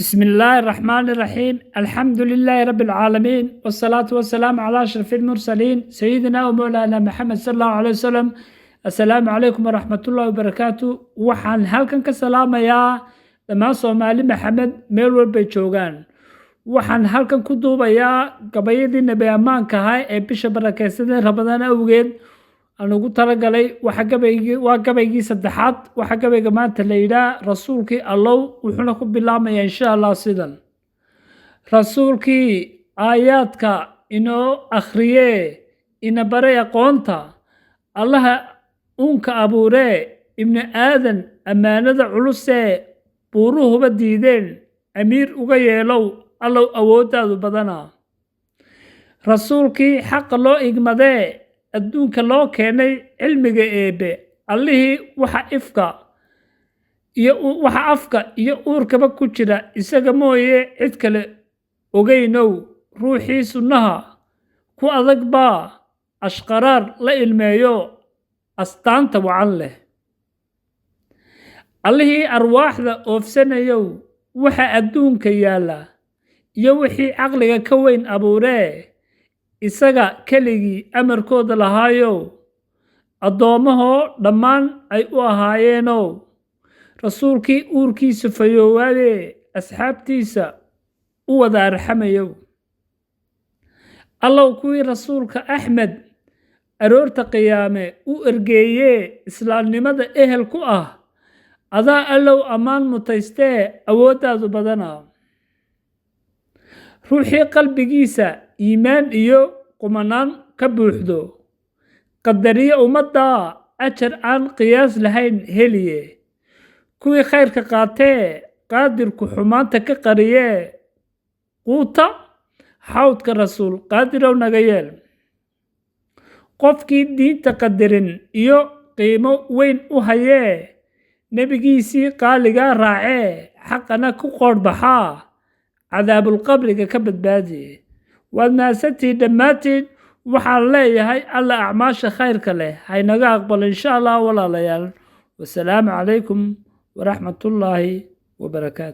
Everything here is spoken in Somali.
بسم الله الرحمن الرحيم الحمد لله رب العالمين والصلاة والسلام على أشرف المرسلين سيدنا ومولانا محمد صلى الله عليه وسلم. السلام عليكم ورحمة الله وبركاته. waxaan halkan ka salaamayaa dhammaan Soomaali Maxamed meel walba joogaan. waxaan halkan ku duubayaa gabayadii nabi amaanka ahaa ee bisha barakeysan Ramadaan awgeed aan ugu talagalay waa gabaygii saddexaad. waxa gabayga maanta la yiraahdo rasuulkii Allow wuxuuna ku bilaabmayaa insha Allah sidan: rasuulkii aayaadka inoo akhriye ina baray aqoonta allaha uunka abuure ibni aadan ammaanada culusee buuruhuba diideen amiir uga yeelow allow awooddaadu badana. rasuulkii xaqa loo igmadee adduunka loo keenay cilmiga eebe allihii waxa afka iyo uurkaba ku jira isaga mooye cid kale ogeynow. ruuxii sunnaha ku adag baa ashqaraar la ilmeeyo astaanta wacan leh. allihii arwaaxda oofsanayow waxa adduunka yaalla iyo wixii caqliga ka weyn abuuree isaga keligii amarkooda lahaayow addoommahoo dhammaan ay u ahaayeenow. rasuulkii uurkiisa fayoowaadee asxaabtiisa u wada arxamayow. allow kuwii rasuulka axmed aroorta qiyaame u ergeeyee islaamnimada ehel ku ah adaa allow ammaan mutaystee awooddaadu badana. ruuxii qalbigiisa iimaan iyo qumanaan ka buuxdo qadariye ummaddaa ajar aan qiyaas lahayn heliye. kuwii khayrka qaatee qaadirku xumaanta ka qariyee quuta xawdka rasuul qaadirow naga yeel. qofkii diinta qadarin iyo qiimo weyn u hayee nebigiisii qaaligaa raacee xaqana ku qoorbaxaa cadaabulqabriga ka badbaadiye. waad mahadsantihiin dhammaantiin. waxaan leeyahay alla acmaasha khayrka leh haynaga aqbalo insha allah walaalayaal. wasalaamu calaykum waraxmatullaahi wabarakaatu.